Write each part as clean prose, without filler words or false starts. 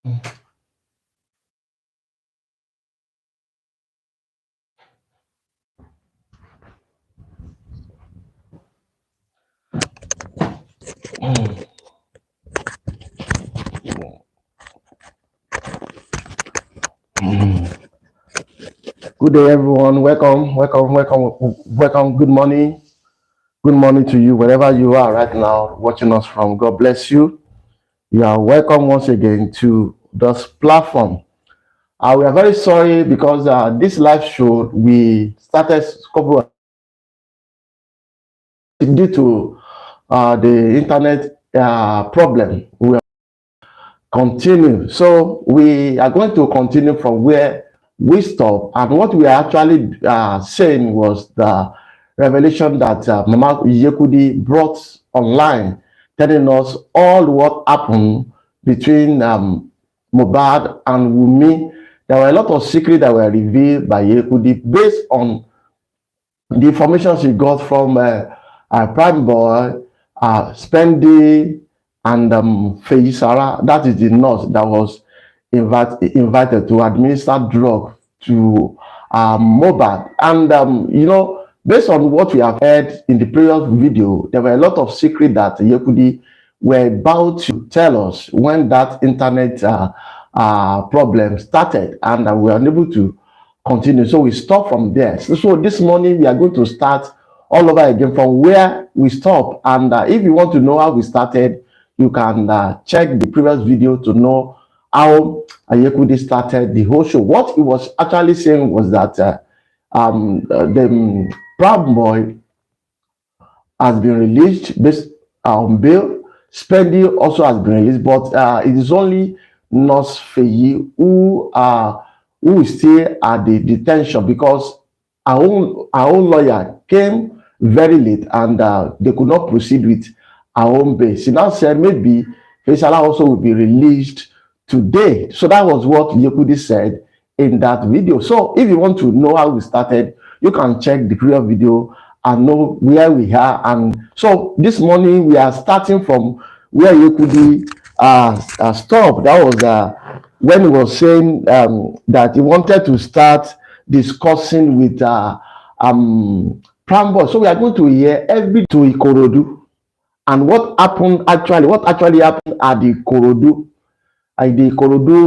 Good day, everyone. Welcome. Good morning to you, wherever you are right now, watching us from. God bless you. You are welcome once again to this platform. We are very sorry because this live show we started due to the internet problem. We are continue. So we are going to continue from where we stop. And what we are actually saying was the revelation that Mama YeyeKudi brought online, telling us all what happened between Mohbad and Wunmi. There were a lot of secrets that were revealed by YeyeKudi based on the information she got from Primeboy, Spendi, and Feyi, that is the nurse that was invited to administer drug to Mohbad. And based on what we have heard in the previous video, there were a lot of secrets that YeyeKudi were about to tell us when that internet problem started, and we were unable to continue. So we stop from there. So this morning we are going to start all over again from where we stop. And if you want to know how we started, you can check the previous video to know how YeyeKudi started the whole show. What he was actually saying was that the Primeboy has been released based on bail. Spendi also has been released, but it is only Nurse Feyi who is still at the detention because our own lawyer came very late, and they could not proceed with our own base. She now said maybe Feyi also will be released today. So that was what YeyeKudi said in that video. So if you want to know how we started, you can check the previous video and know where we are. And so this morning we are starting from where YeyeKudi stopped. That was when he was saying that he wanted to start discussing with Primeboy. So we are going to hear every to Ikorodu and what actually happened at the Ikorodu,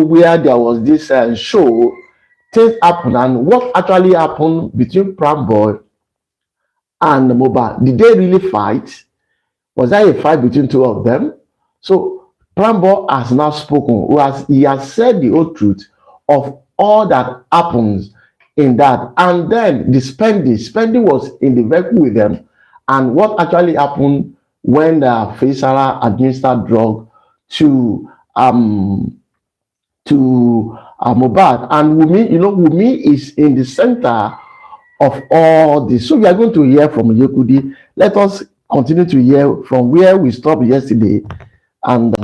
where there was this show. Things happened, and what actually happened between Primeboy and Mohbad. Did they really fight? Was there a fight between two of them? So Primeboy has now spoken. He has said the whole truth of all that happens in that. And then the Spendi was in the vehicle with them. And what actually happened when Feyi administered drug to Mohbad. And Wunmi is in the center of all this. So we are going to hear from YeyeKudi. Let us continue to hear from where we stopped yesterday. And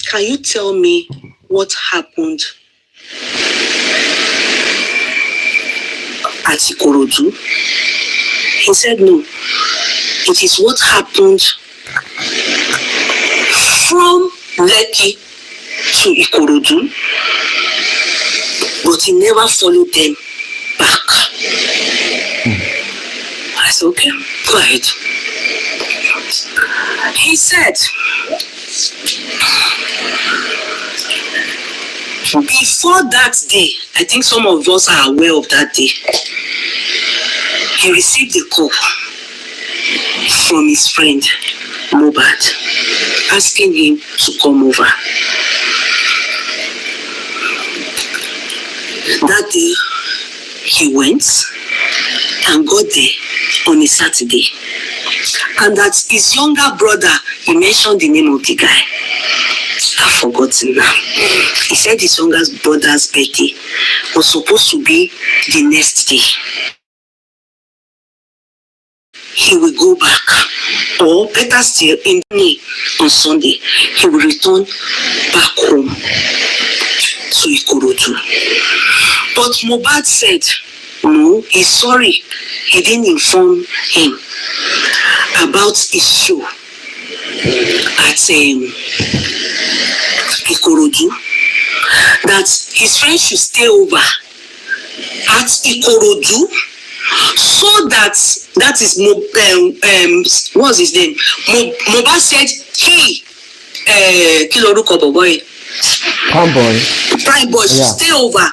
can you tell me what happened at Ikorodu? He said no. It is what happened from Lekki to Ikorodu, but he never followed them back. I said, okay, go ahead. He said, before that day, I think some of us are aware of that day, he received a call from his friend Mohbad asking him to come over. That day, he went and got there on a Saturday. And that his younger brother, he mentioned the name of the guy. I've forgotten now. He said his younger brother's birthday was supposed to be the next day. He will go back, or better still, in May on Sunday, he will return back home to Ikorodu. But Mohbad said, no, he's sorry. He didn't inform him about his show at Ikorodu, that his friend should stay over at Ikorodu, so that is what's his name? Mohbad said he Kiloruko boy. Primeboy should stay over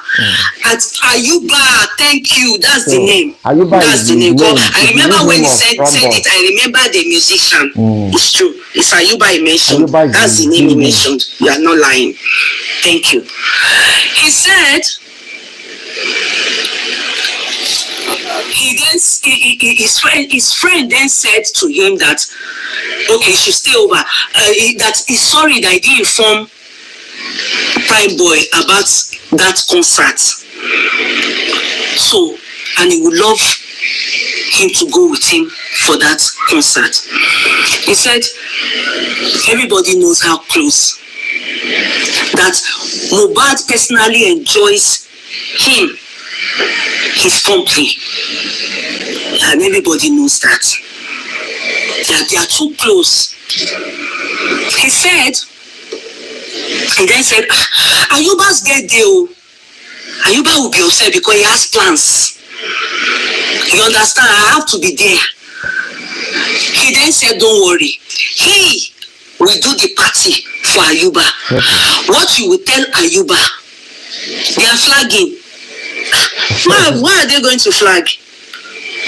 at Ayuba. Thank you. That's the name. Ayuba, that's the name. I remember when he said it. I remember the musician. It's true. It's Ayuba he mentioned. That's the name he mentioned. You are not lying. Thank you. He said his friend then said to him that okay, he should stay over. That he's sorry that he didn't inform Primeboy about that concert. So, and he would love him to go with him for that concert. He said everybody knows how close that Mohbad personally enjoys him, his company, and everybody knows that they are too close. He then said, Ayuba's get there. Ayuba will be upset because he has plans. You understand? I have to be there. He then said, don't worry. He will do the party for Ayuba. What you will tell Ayuba, they are flagging. Why are they going to flag?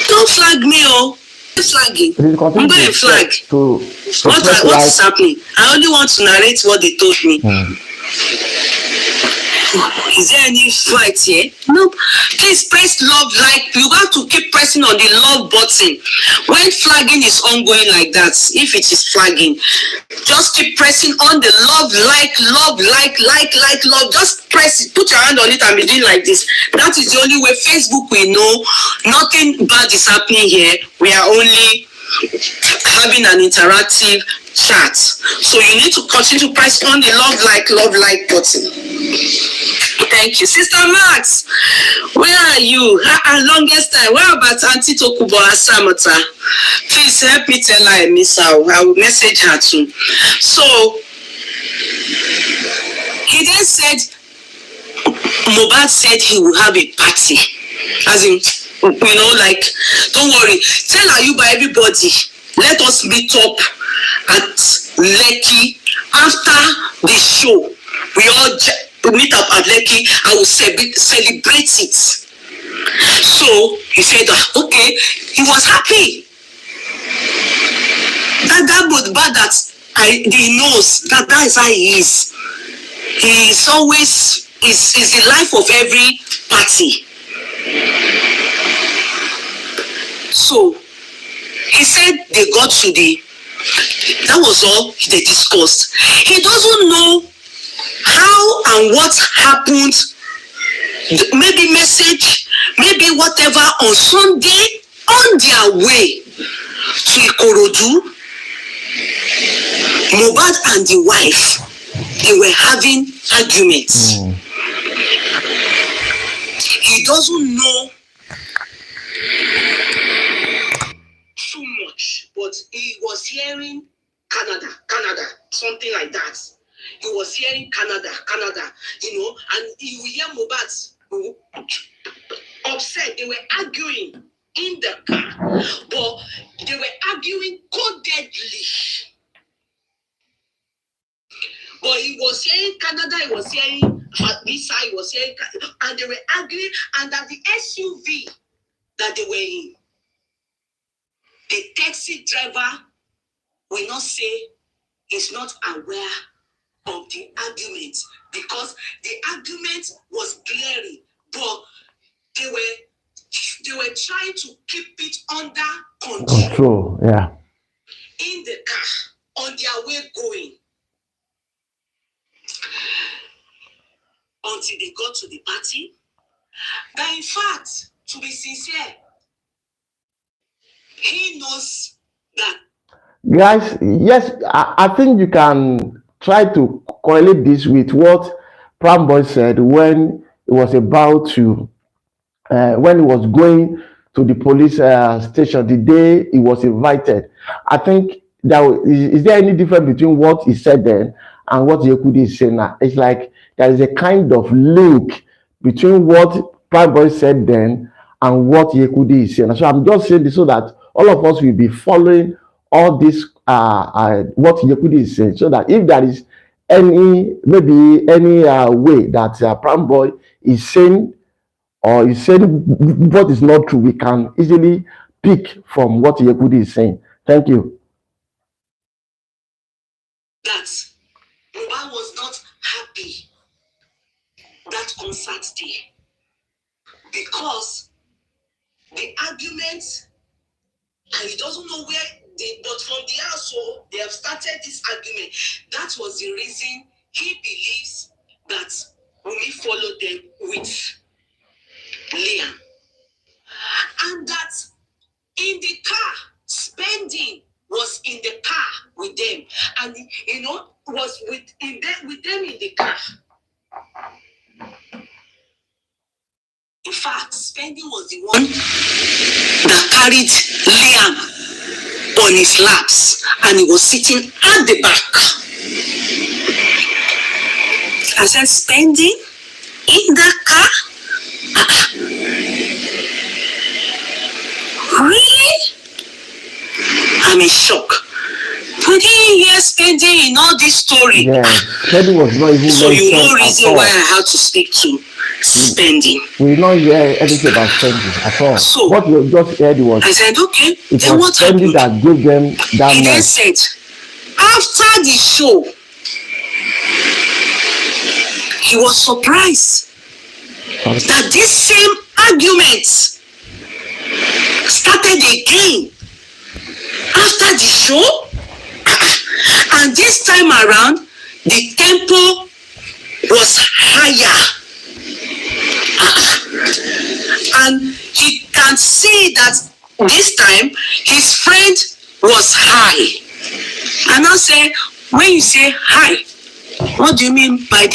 Don't flag me, oh. Flagging. I'm going to flag. What is happening? I only want to narrate what they told me. Is there any fight here? No. Please press love like. You have to keep pressing on the love button. When flagging is ongoing like that, if it is flagging, just keep pressing on the love, love. Just press it. Put your hand on it and be doing like this. That is the only way Facebook will know nothing bad is happening here. We are only having an interactive chat. So you need to continue to press on the love like button. Thank you. Sister Max, where are you? Longest time. Where about Auntie Tokubo Asamota? Please help me tell her I miss her. I will message her too. So he then said Mohbad said he will have a party. As in, like, don't worry. Tell Ayuba, everybody, let us meet up at Lekki after the show. We all meet up at Lekki. I will celebrate it. So he said, okay, he was happy. That Mohbad that he knows that is how he is. He is always is the life of every party. So he said they got to that was all they discussed. He doesn't know how and what happened, maybe message, maybe whatever on Sunday on their way to Ikorodu. Mohbad and the wife, they were having arguments. He doesn't know too much, but he was hearing Canada, something like that. He was hearing Canada, and he will hear Mohbad upset. They were arguing in the car, but they were arguing codedly. But he was hearing Canada, he was hearing Visa, he was hearing, and they were arguing, and that the SUV that they were in, the taxi driver will not say he's not aware of the argument because the argument was glaring, but they were trying to keep it under control. Yeah. In the car, on their way going. Until they got to the party. That in fact, to be sincere, he knows that. Guys, yes, I think you can try to correlate this with what Primeboy said when he was about to, when he was going to the police station the day he was invited. I think is there any difference between what he said then and what YeyeKudi is saying now. It's like there is a kind of link between what Primeboy said then and what YeyeKudi is saying. So I'm just saying this so that all of us will be following all this what YeyeKudi is saying, so that if there is any maybe any way that Primeboy is saying or is saying what is not true, we can easily pick from what YeyeKudi is saying. Thank you. That Mohbad was not happy that concert day because the argument, and he doesn't know where they, but from the household they have started this argument. That was the reason he believes that Wunmi followed them with Liam, and that in the car, spending was in the car with them, and was with them in the car. In fact, spending was the one that carried Liam on his laps, and he was sitting at the back. I said, spending in the car? Really? I'm in shock. We didn't hear spending in all this story. Yes, spending was not even so you know mentioned reason at all. why I had to speak to spending. We did not hear anything about spending at all. So what we just heard was I said, okay, it then was what spending happened? that gave them that He then night. said, after the show, he was surprised that this same argument started again after the show, and this time around the tempo was higher, and he can see that this time his friend was high. And I said, when you say high, what do you mean by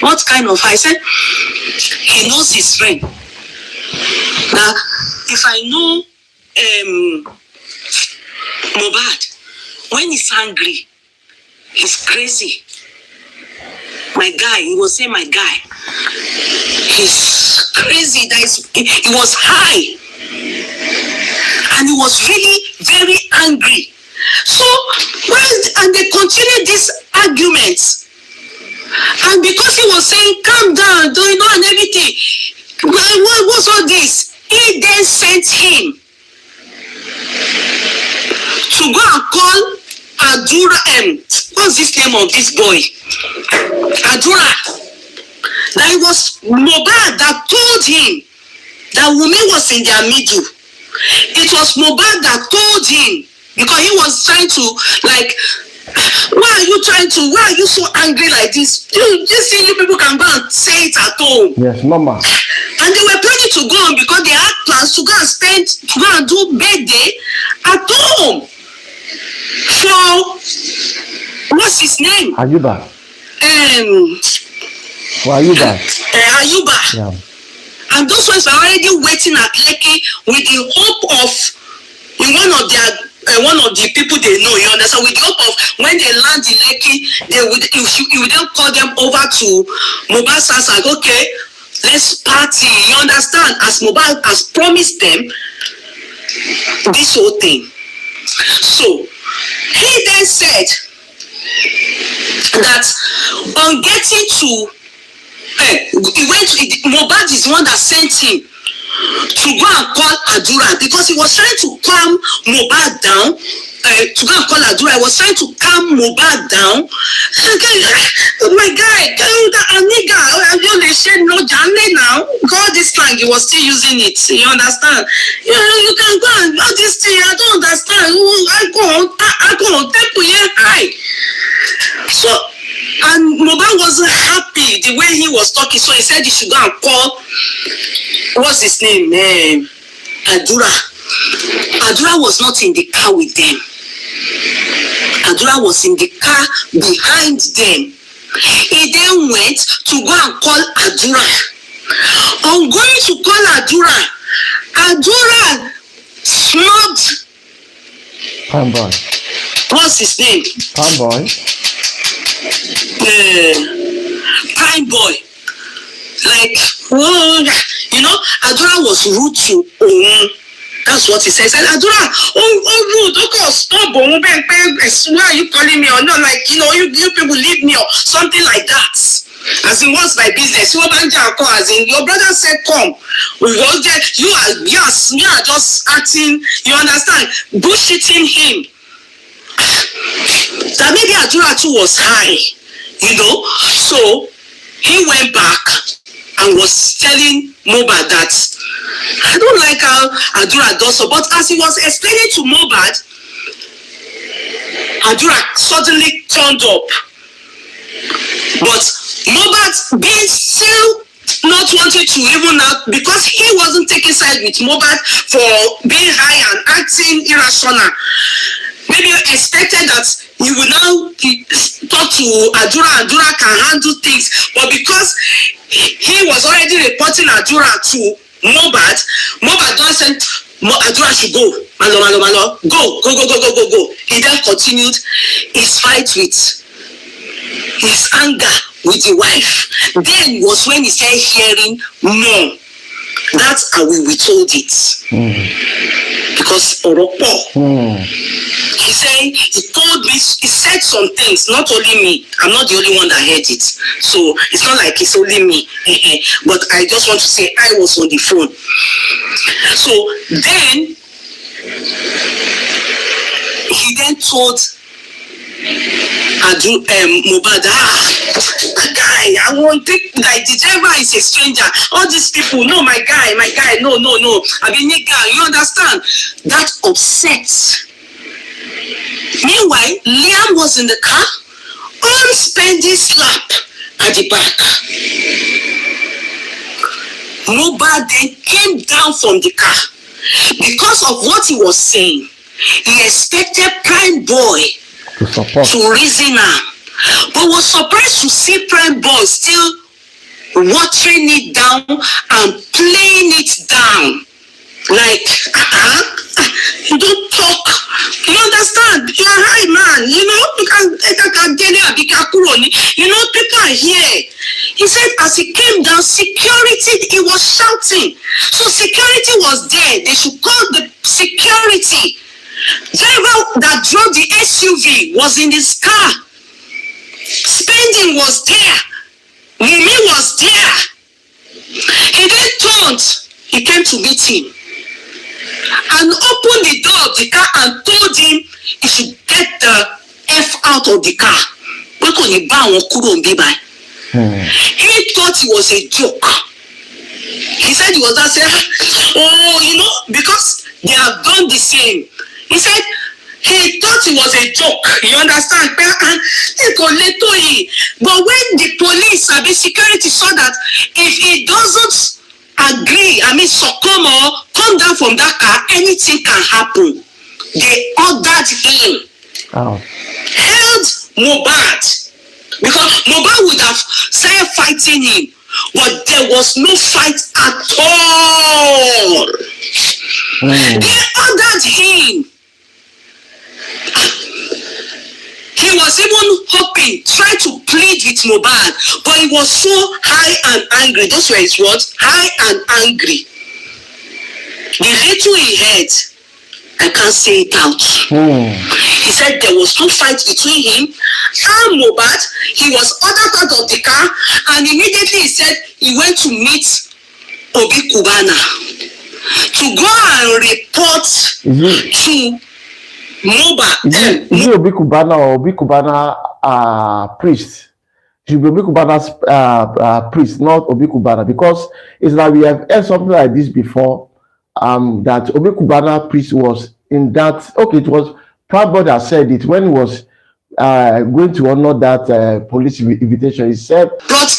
what kind of high? I said, he knows his friend. Now, if I know Mohbad, when he's angry, he's crazy. My guy, he was saying my guy, he's crazy. He was high, and he was really very angry. So, and they continued this argument. And because he was saying, calm down, don't know, and everything, what's all this? He then sent him to go and call Adura. What's this name of this boy? Adura. That it was Mohbad that told him that Wunmi was in their middle. It was Mohbad that told him, because he was trying to, like, why are you so angry like this? This thing you people can go and say it at home. Yes, mama. And they were planning to go on because they had plans to go and do birthday at home. So, what's his name? Ayuba. Ayuba. Ayuba. Yeah. And those ones were already waiting at Lekki with the hope of one of the people they know, you understand, with the hope of when they land in Lekki, he would then call them over to Mohbad's house and okay, let's party, you understand, as Mohbad has promised them this whole thing. So he then said that on getting to Mohbad is the one that sent him to go and call Adura, because he was trying to calm Mohbad down. To go and call Adura, I was trying to calm Mohbad down. My guy, nigga, no Janle now. God, this slang, he was still using it. You understand? You can go and all this thing. I don't understand. I go on temple here high. So, and Mohbad wasn't happy the way he was talking, so he said he should go and call, what's his name? Adura. Adura was not in the car with them. Adura was in the car behind them. He then went to go and call Adura. On going to call Adura, Adura snubbed. Primeboy. What's his name? Primeboy. Primeboy. Like, you know, Adura was rude to Oun. That's what he says. And Adura, rude. Okay, stop. Why are you calling me or not? Like, you know, you people leave me or something like that. As in, what's my business? As in, your brother said, come. You are just acting, you understand, bullshitting him. That maybe Adura too was high, you know. So he went back and was telling Mohbad that I don't like how Adura does so. But as he was explaining to Mohbad, Adura suddenly turned up. But Mohbad being still not wanted to even out because he wasn't taking side with Mohbad for being high and acting irrational. Maybe you expected that he would now talk to Adura can handle things, but because he was already reporting Adura to Mohbad just said Adura should go. Malo. Go. He then continued his fight with his anger with the wife. Then was when he started hearing no. That's how we told it. Because Oropo, he said some things, not only me. I'm not the only one that heard it. So it's not like it's only me. But I just want to say I was on the phone. So then he then told Mohbad, guy, I want to like the driver is a stranger. All these people, no, my guy, no. I mean, nigga, you understand? That upsets. Meanwhile, Liam was in the car, unspending slap at the back. Mohbad then came down from the car because of what he was saying. He expected Primeboy to reason am, but was surprised to see Primeboy still watering it down and playing it down. Like, you don't talk. You understand? You're a high man, you know, you know, people are here. He said as he came down, security, he was shouting. So security was there. They should call the security. Driver that drove the SUV was in his car. Spending was there. Wunmi was there. He then turned. He came to meet him and opened the door of the car and told him he should get the F out of the car. He thought it was a joke. He said he was not saying, oh, you know, because they have done the same. He said he thought it was a joke. You understand? But when the police and the security saw that if he doesn't agree, succumb or come down from that car, anything can happen. They ordered him. Held Mohbad. Because Mohbad would have started fighting him. But there was no fight at all. They ordered him. He was even hoping, trying to plead with Mohbad, but he was so high and angry. Those were his words, high and angry. The little he heard, I can't say it out. He said there was no fight between him and Mohbad. He was ordered out of the car, and immediately he said he went to meet Obi Kubana to go and report to Mohbad. Is it Obi Kubana or Obi Kubana priest? It should be Obi Kubana's priest, not Obi Kubana, because it's like we have heard something like this before. That Obi Kubana priest was in that. Okay, it was Primeboy that said it when he was going to honor that police invitation. He said, brought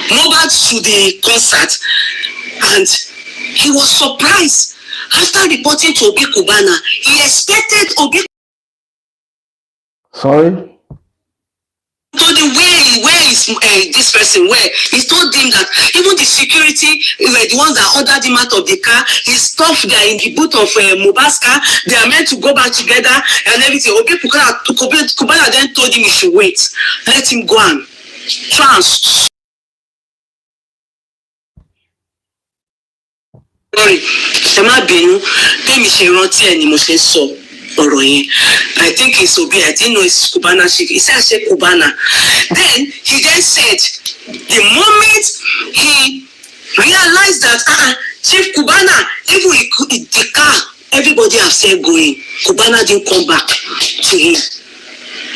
Mohbad to the concert, and he was surprised after reporting to Obi Kubana. He expected Obi. Sorry. To the way he this person where he told him that even the security were the ones that ordered him out of the car. His stuff they are in the boot of Mohbad's car. They are meant to go back together and everything. Kubana then told him he should wait. Let him go and trans. Sorry, Emma Binu, tell me she wrote here and so. I think it's Obi. I didn't know it's Kubana. He said Kubana. Then he then said, the moment he realized that Chief Kubana, even the car, everybody have said going. Kubana didn't come back to him.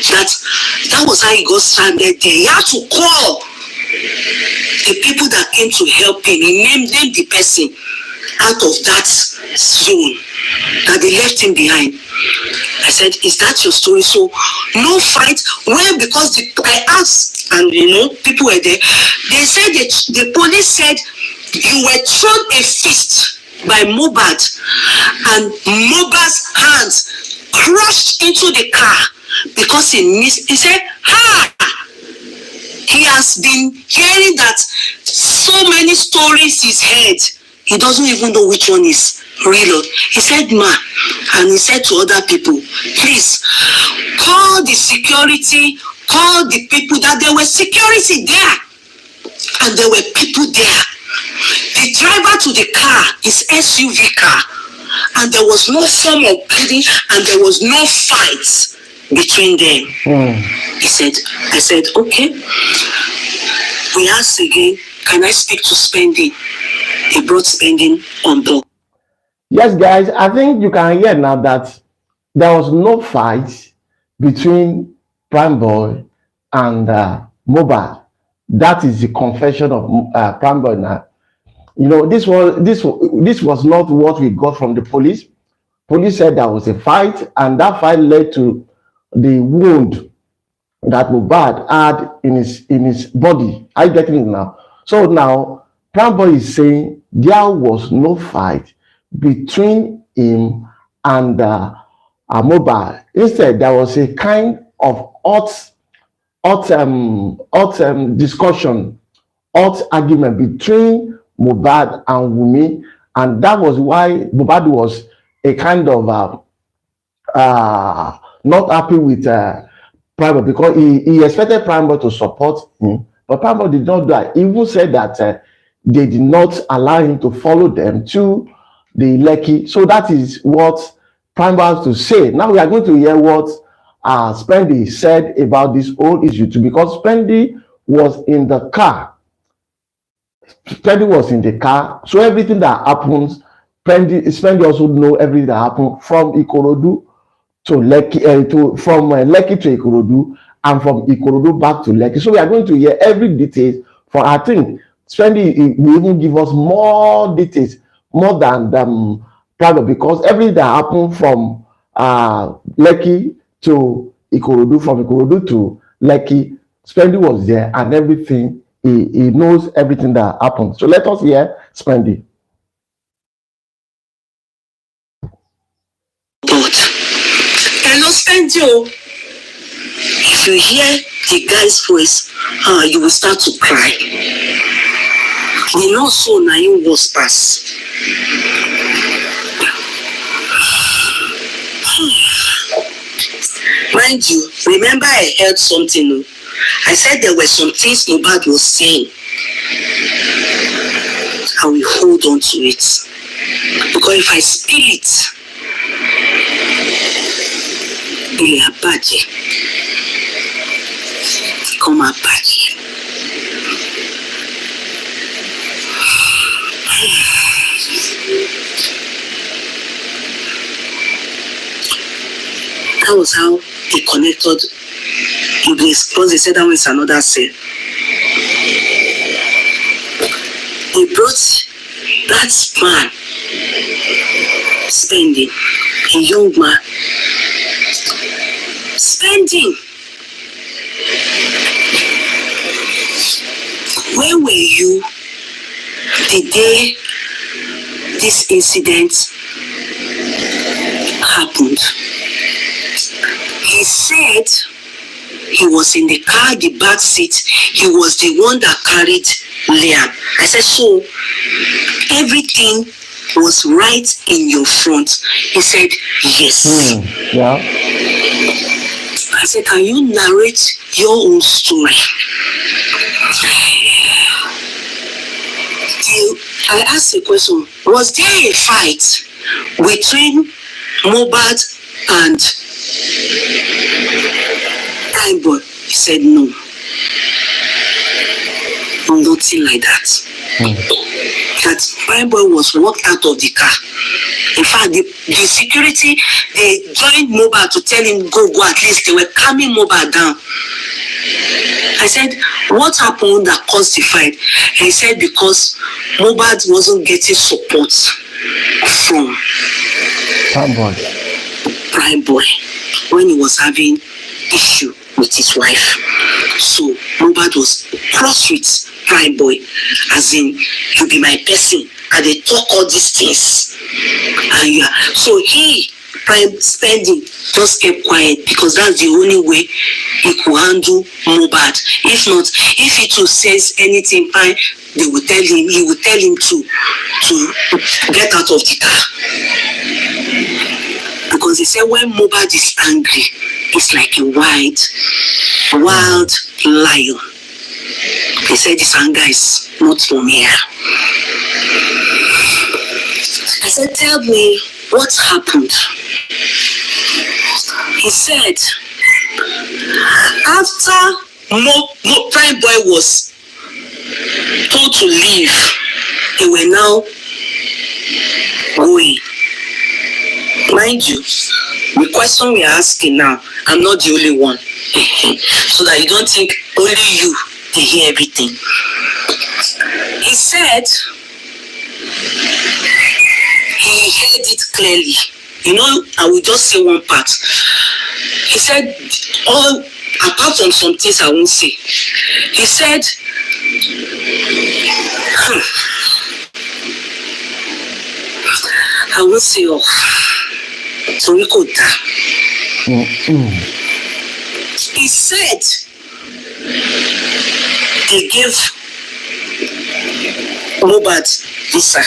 That was how he got stranded there. He had to call the people that came to help him. He named them the person out of that zone that they left him behind. I said, is that your story? So no fight. Well, because I asked, and people were there. They said that the police said you were thrown a fist by Mohbad, and Mohbad's hands crushed into the car because he missed. He said, he has been hearing that so many stories he's heard. He doesn't even know which one is real. He said, ma, and he said to other people, please call the security, call the people, that there was security there and there were people there. The driver to the car is SUV car, and there was no form of bleeding and there was no fights between them. I said, okay. We asked again, can I speak to Spending? He brought Spending on board. Yes, guys, I think you can hear now that there was no fight between Primeboy and Mohbad. That is the confession of Primeboy now. This was not what we got from the police. Police said there was a fight, and that fight led to the wound that Mohbad had in his body. Are you getting it now? So now Primeboy is saying there was no fight between him and Mohbad. Instead, there was a kind of hot discussion, hot argument between Mohbad and Wunmi, and that was why Mohbad was a kind of not happy with Primeboy, because he expected Primeboy to support him, but Primeboy did not do that. He even said that they did not allow him to follow them to the Lekki. So that is what Primeboy has to say. Now we are going to hear what Spendy said about this whole issue too, because Spendy was in the car. Spendy was in the car, so everything that happens, Spendy also know everything that happened from Ikorodu to Lekki, from Lekki to Ikorodu, and from Ikorodu back to Lekki. So we are going to hear every detail. For I think Spendy will even give us more details, more than Primeboy, because everything that happened from Lekki to Ikorodu, from Ikorodu to Lekki, Spendy was there, and everything, he knows everything that happened. So let us hear Spendy. But hello, Spendy. If you hear the guy's voice, you will start to cry. You know, so now you was pass. Mind you, remember I heard something. I said there were some things Mohbad was saying. I will hold on to it. Because if I spill it, il a badge. Come on, badge. That was how they connected. Because they said that was another cell. They brought that man, Spending, a young man, Spending. Where were you the day this incident happened? He said he was in the car, the back seat. He was the one that carried Liam. I said, so everything was right in your front? He said, yes. Yeah. I said, can you narrate your own story? I asked the question, was there a fight between Mohbad and Primeboy? He said, no. Nothing like that. That Primeboy was walked out of the car. In fact, the security, they joined Mohbad to tell him, go, at least they were calming Mohbad down. I said, what happened that caused the fight? And he said, because Mohbad wasn't getting support from Primeboy when he was having issue with his wife. So Mohbad was cross with Primeboy, as in, you be my person, and they talk all these things. And yeah, so he, Spending, just kept quiet, because that's the only way he could handle Mohbad. If not, if he too says anything, fine, they will tell him, he will tell him to get out of the car. Because he said when Mohbad is angry, it's like a wild lion. He said this anger is not from here. I said, tell me what happened. He said, after Primeboy was told to leave, they were now going. Mind you, the question we are asking now, I'm not the only one. So that you don't think only you can hear everything. He said he heard it clearly. You know, I will just say one part. He said, apart from some things I won't say. He said, I won't say, so we could die. He said, they gave Mohbad visa.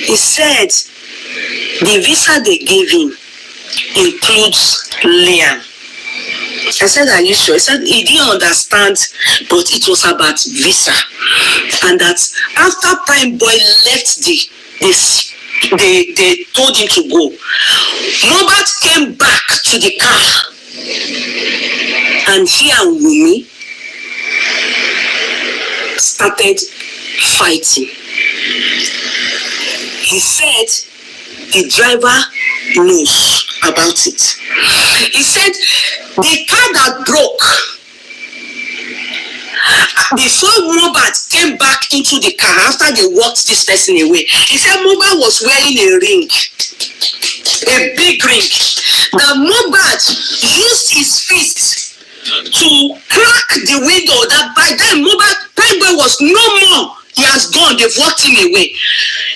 He said, the visa they gave him includes Liam. I said, are you sure? He said he didn't understand, but it was about visa. And that after Primeboy left they told him to go, Mohbad came back to the car, and he and Wunmi started fighting. He said the driver knows about it. He said the car that broke, before Mohbad came back into the car after they walked this person away, he said Mohbad was wearing a ring, a big ring. That Mohbad used his fist to crack the window. That by then Primeboy was no more. He has gone. They've walked him away.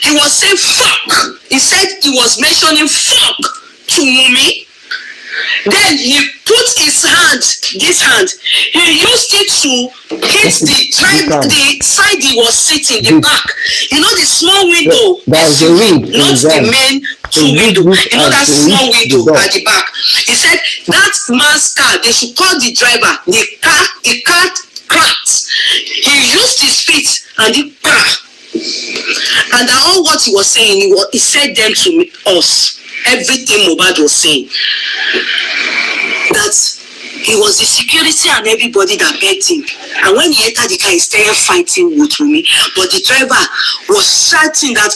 He was saying fuck. He said he was mentioning fuck to Wunmi. Then he put his hand, this hand, he used it to hit the side he was sitting, the back. You know the small window? That's the ring. Not the main two window. You know that small window at the back. He said that man's car, they should call the driver. The car cracked. He used his feet and it cracked. And all what he was saying, he said them to us. Everything Mohbad was saying. That he was the security and everybody that begged him. And when he entered the car, he started fighting with me. But the driver was shouting that,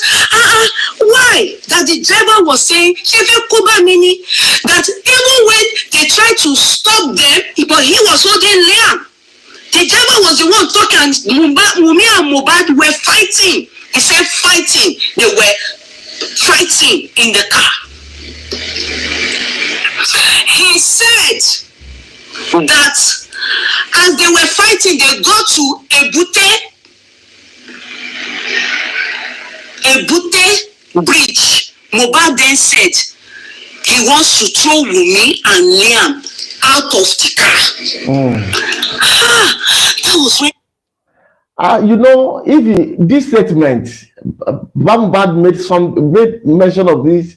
why? That the driver was saying, that even when they tried to stop them, but he was holding Liam. The driver was the one talking, and Wunmi and Mohbad were fighting. He said fighting. They were fighting in the car. He said that as they were fighting, they got to Ebute Bridge. Mohbad then said he wants to throw Wunmi and Liam out of the car. That was when. You know, if this statement, Mohbad made mention of this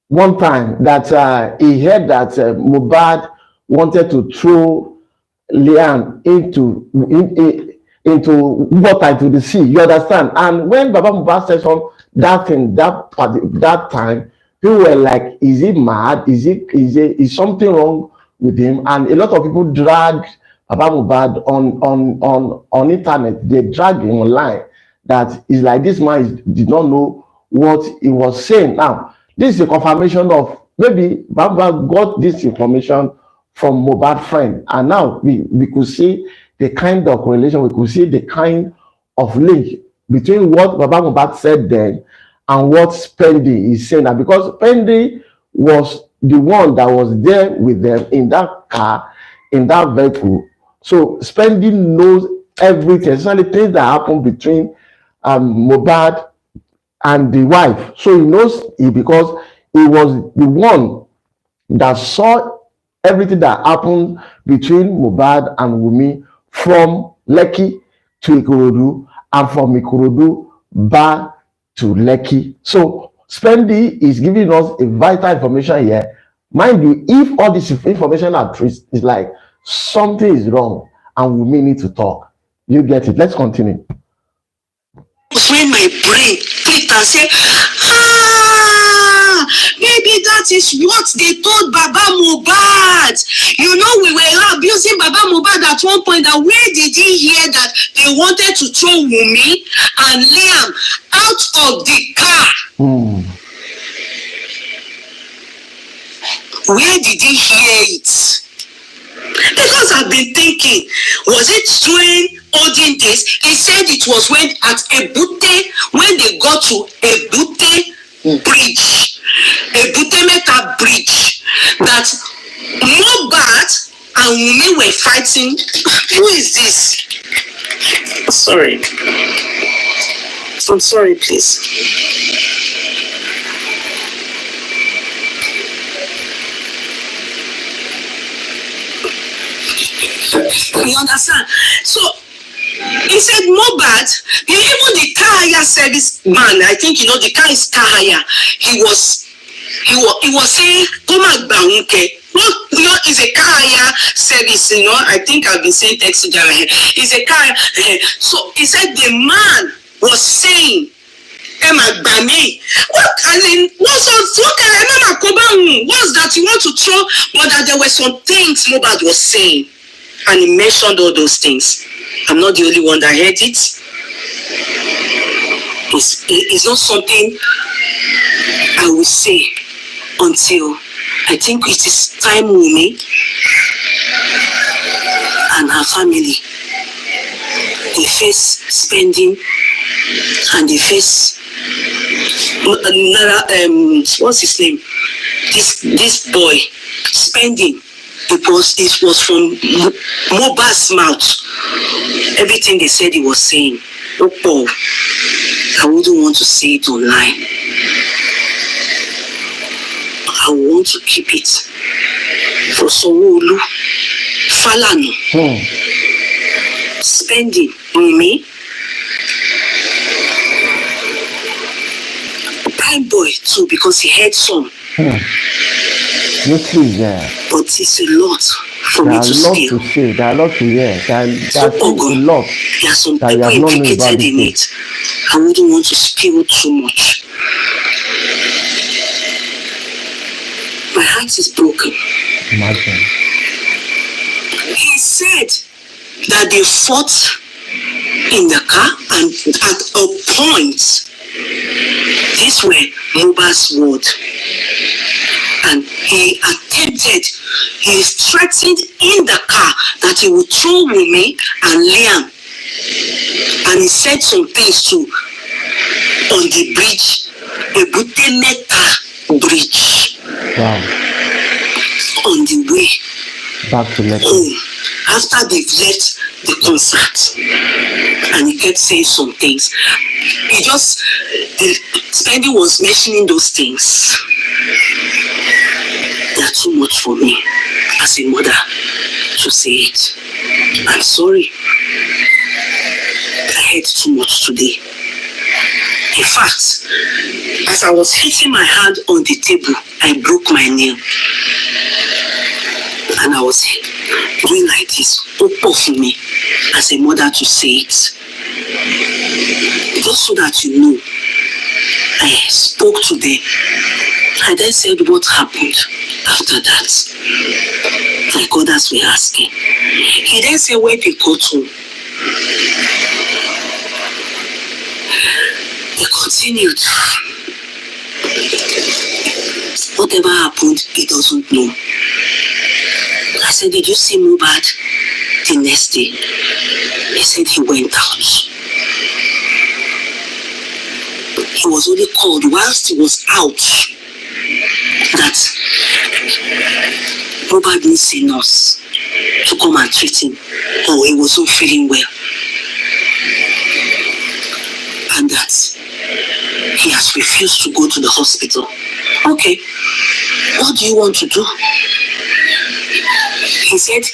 one time that he heard that Mohbad wanted to throw Liam into water, into the sea. You understand? And when Baba Mohbad said that thing that time, people were like, "Is he mad? Is something wrong with him?" And a lot of people dragged Baba Mohbad on internet. They dragged him online. That is like this man did not know what he was saying. Now, this is a confirmation of maybe Baba got this information from Mohbad friend, and now we could see the kind of correlation, we could see the kind of link between what Baba Mohbad said then and what Spendi is saying now, because Spendi was the one that was there with them in that car, in that vehicle. So Spendi knows everything, especially things that happen between Mohbad and the wife. So he knows it because he was the one that saw everything that happened between Mohbad and Wunmi from Lekki to Ikorodu and from Ikorodu back to Lekki. So Spendi is giving us a vital information here. Mind you, if all this information are traced, it's like something is wrong and Wunmi need to talk. You get it? Let's continue. When my brain clicked and said, maybe that is what they told Baba Mohbad. You know, we were abusing Baba Mohbad at one point. That where did he hear that they wanted to throw Wunmi and Liam out of the car? Where did he hear it? Because I've been thinking, was it during olden days? He said it was when at Ebute, when they got to Ebute Bridge, Ebute Meta Bridge, that Mohbad and Wunmi were fighting. Who is this? Sorry. I'm sorry, please. You understand? So he said Mohbad, even the car hire service man, I think you know the car is car hire. He was saying, "Come on, Banke." Well, you know, it's a car hire service. You know, I think I've been saying text to Jara. It's a car. So he said the man was saying, "Emma Bami, what that you want to throw?" But that there were some things Mohbad was saying. And he mentioned all those things. I'm not the only one that heard it. It's not something I will say until I think it is time Wunmi and her family, they face Spending and they face what's his name? This boy Spending. It was from Mohbad's mouth. Everything they said he was saying. Oh, I wouldn't want to say it online. I want to keep it for Sanwo-Olu, Falana, Spending Wunmi, Primeboy too, because he had some. But it's a lot for me to steal. There are a lot to hear. There are a lot. There are some people implicated in it. I wouldn't want to spill too much. My heart is broken. Imagine. He said that they fought in the car, and at a point, these were Mohbad's words. And he threatened in the car that he would throw Wunmi and Liam. And he said some things too on the bridge, the Ebute Meta Bridge. Wow. On the way back to home, after they've left the concert. And he kept saying some things. Spendi was mentioning those things. They're too much for me. as a mother to say it. I'm sorry. I had too much today. In fact, as I was hitting my hand on the table, I broke my nail. And I was doing like this, open for me, as a mother to say it. Just so that you know, I spoke to them. I then said what happened after that. Like others were asking. He then said when they got home, they continued. Whatever happened, he doesn't know. I said, did you see Mohbad the next day? He said he went out. He was only called whilst he was out that Mohbad needs a nurse to come and treat him, or he wasn't feeling well. And that he has refused to go to the hospital. Okay, what do you want to do? He said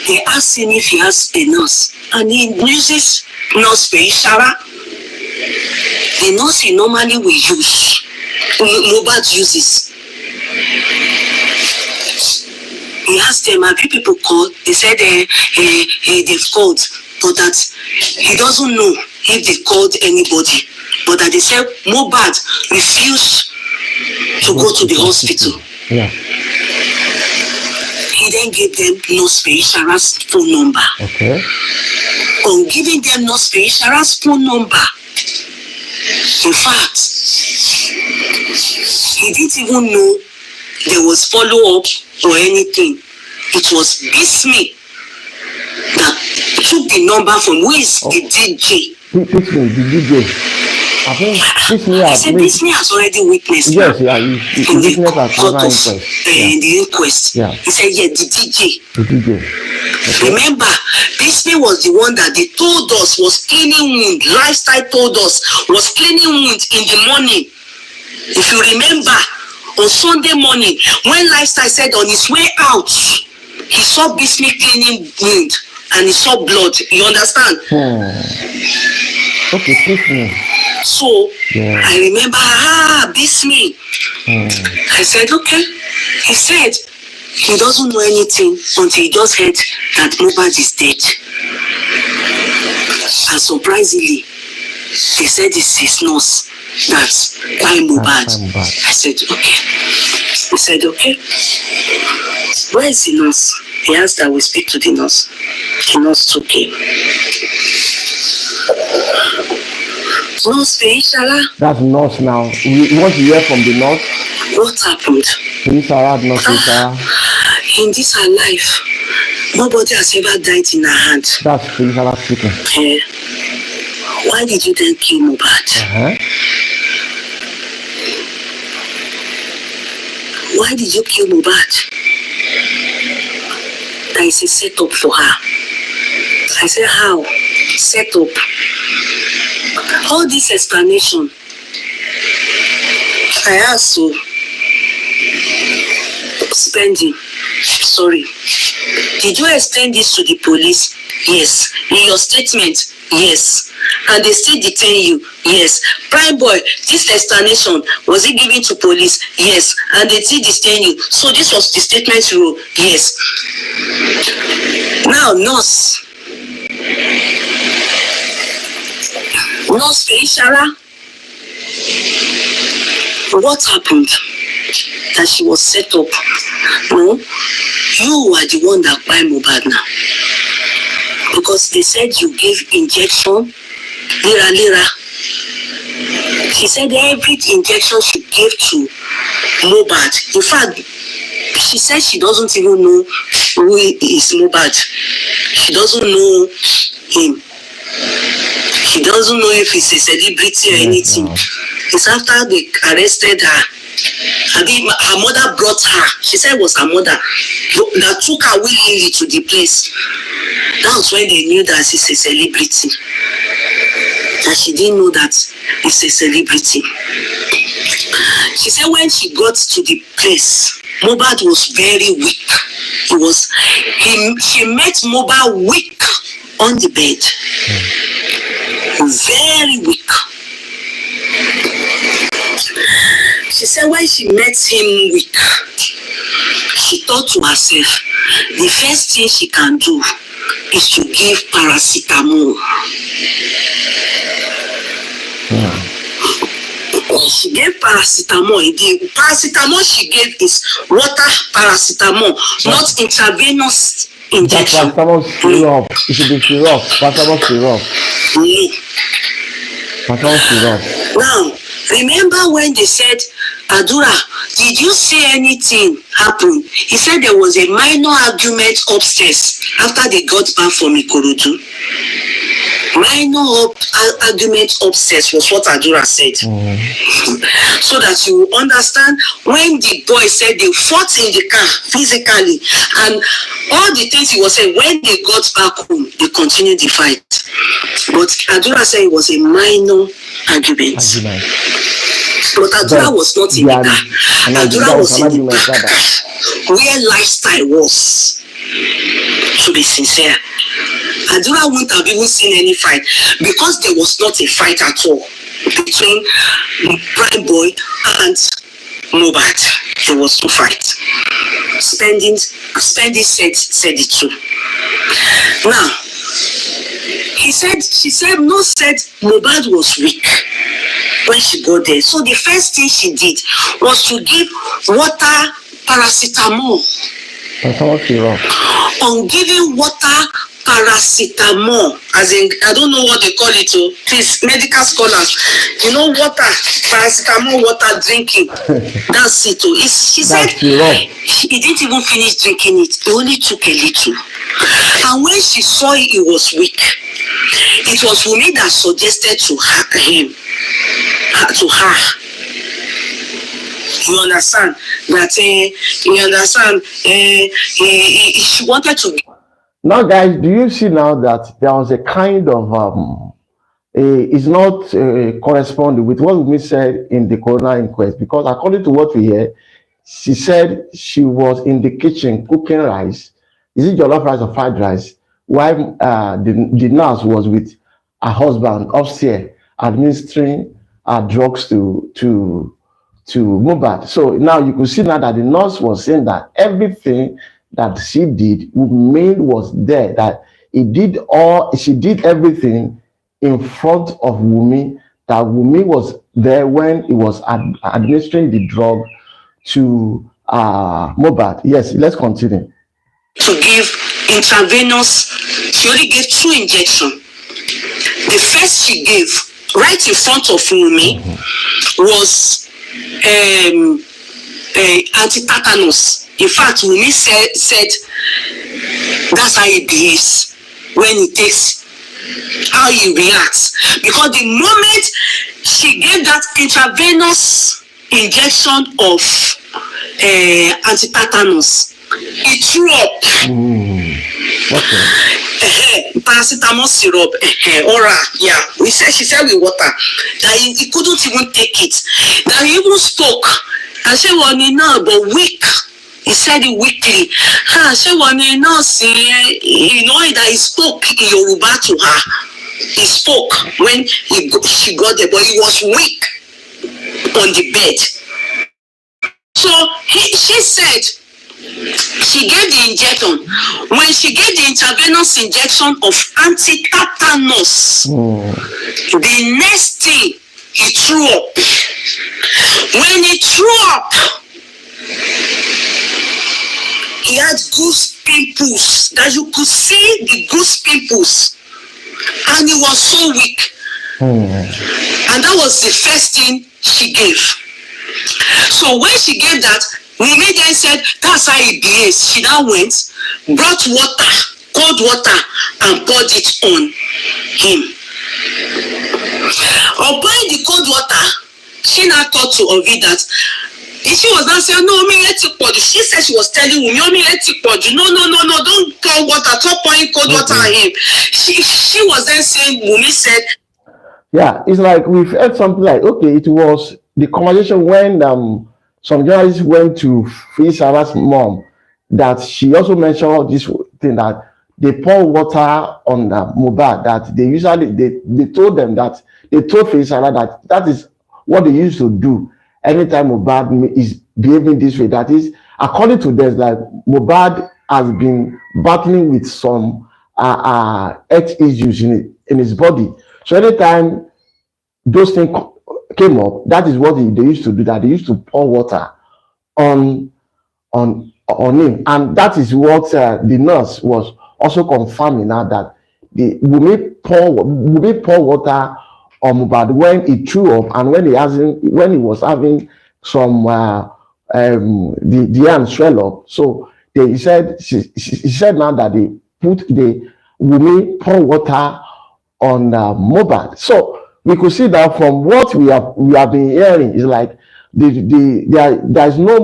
they asked him if he has a nurse, and he uses nurse Feyi. The nurse he normally will use, Mohbad uses. He asked them, have you people called? They said they've called, but that he doesn't know if they called anybody. But that they said Mohbad refused to go to the hospital. Yeah. He then gave them Nurse Feyi's phone number. Okay. On giving them Nurse Feyi's phone number, in fact, he didn't even know there was follow-up or anything. It was Bismi that took the number from who is the DJ. Bismi, the DJ. I think Bismi has already witnessed. Yes, yeah, he witnessed at another inquest. In the inquest. Yeah. He said, yeah, the DJ. The DJ. Okay. Remember, Bismi was the one that they told us was cleaning wound. Lifestyle told us was cleaning wound in the morning. If you remember, on Sunday morning, when Lifestyle said on his way out, he saw Bismi cleaning wound and he saw blood. You understand? Okay, Bismi. So yeah. I remember, Bismi. I said, okay. He said he doesn't know anything until he just heard that Mohbad is dead. And surprisingly, they said it's his nurse that's by Mohbad. I said, okay. He said, okay. Where is the nurse? He asked that we speak to the nurse. The nurse took him. Nurse Feyi. That's nurse now. You want to hear from the nurse? What happened? In this her life, nobody has ever died in her hand. That's Feyi speaking. Why did you then kill Mohbad? Why did you kill Mohbad? That is a setup for her. I said, how? Set up. All this explanation, I asked so. Spending. Sorry. Did you extend this to the police? Yes. In your statement? Yes. And they still detain you? Yes. Primeboy, this explanation, was it given to police? Yes. And they still detain you? So this was the statement you wrote? Yes. Now, nurse. Nurse Feyi, what happened? That she was set up. No, you are the one that buy Mohbad now. Because they said you gave injection, lira. She said every injection she gave to Mohbad. In fact, she said she doesn't even know who is Mohbad. She doesn't know him. She doesn't know if he's a celebrity or anything. No. It's after they arrested her. Her mother brought her. She said it was her mother that took her willingly to the place. That was when they knew that she's a celebrity. That she didn't know that it's a celebrity. She said when she got to the place, Mohbad was very weak. She met Mohbad weak on the bed. Very weak. She said when she met him weak, she thought to herself, the first thing she can do is to give paracetamol. She gave paracetamol. The paracetamol she gave is water paracetamol, not intravenous injection. Paracetamol syrup. It should be syrup. Paracetamol syrup. Paracetamol syrup. Now, remember when they said, Adura, did you see anything happen? He said there was a minor argument upstairs after they got back from Ikorodu. Minor argument upstairs was what Adura said. So that you will understand, when the boy said they fought in the car physically and all the things he was saying, when they got back home, they continued the fight. But Adura said it was a minor argument. But Adura was not in the car. Adura was in the back where lifestyle was. To be sincere, Adura wouldn't have even seen any fight because there was not a fight at all between Primeboy and Mohbad. There was no fight. Spending said it too. Now, she said Mohbad was weak when she got there. So the first thing she did was to give water paracetamol. On giving water paracetamol, as in, I don't know what they call it, so please, medical scholars, you know, water, paracetamol, water drinking. That's it. She said he didn't even finish drinking it, he only took a little. And when she saw it was weak, it was Wunmi that suggested to her. You understand that? She wanted to. Now, guys, do you see now that there was a kind of it's not corresponding with what we said in the coroner inquest, because according to what we hear, she said she was in the kitchen cooking rice. Is it jollof rice or fried rice? While the nurse was with her husband upstairs administering drugs to Mohbad. So now you could see now that the nurse was saying that everything that she did, Wunmi was there, that she did everything in front of Wunmi, that Wunmi was there when he was administering the drug to Mohbad. Yes, let's continue. To give intravenous, she only gave 2 injections. The first she gave right in front of Wunmi was anti-tetanus. In fact, Wunmi said that's how he behaves when he takes, how he reacts. Because the moment she gave that intravenous injection of anti-tetanus, he threw up. Paracetamol syrup, oral, yeah. She said with water that he couldn't even take it. That he even spoke. I said, well, no, but weak. He said it weakly. I said, well, no, you know that he spoke in Yoruba to her. He spoke when she got there, but he was weak on the bed. So she said she gave the injection. When she gave the intravenous injection of anti-tetanus, the next thing, he threw up. When he threw up, he had goose pimples, that you could see the goose pimples, and he was so weak. And that was the first thing she gave. So when she gave that, Wunmi then said, that's how he behaves. She now went, brought water, cold water, and poured it on him. Upon the cold water, she now thought to Ovi that, she was not saying, no, she said she was telling Wunmi, no, don't pour water, stop pouring cold water on him. She was then saying, Wunmi said, yeah, it's like we've heard something like, okay, it was the conversation when some journalists went to Feyi's mom that she also mentioned this thing that they pour water on Mohbad, that they usually they told them that they told Feyi that that is what they used to do anytime Mohbad is behaving this way. That is, according to them, like Mohbad has been battling with some health issues in his body. So anytime those things came up, that is what they used to do. That they used to pour water on him, and that is what the nurse was also confirming now, that the Wunmi pour water on Mohbad when he threw up, and when he was having some the hand swell up. So she said now that they put the Wunmi pour water on Mohbad. So we could see that from what we have been hearing is like there's no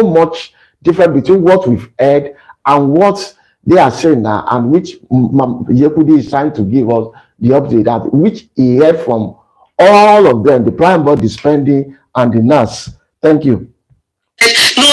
much difference between what we've heard and what they are saying now, and which YeyeKudi is trying to give us the update, that which he heard from all of them, the Primeboy, the spending, and the nurse. Thank you. No,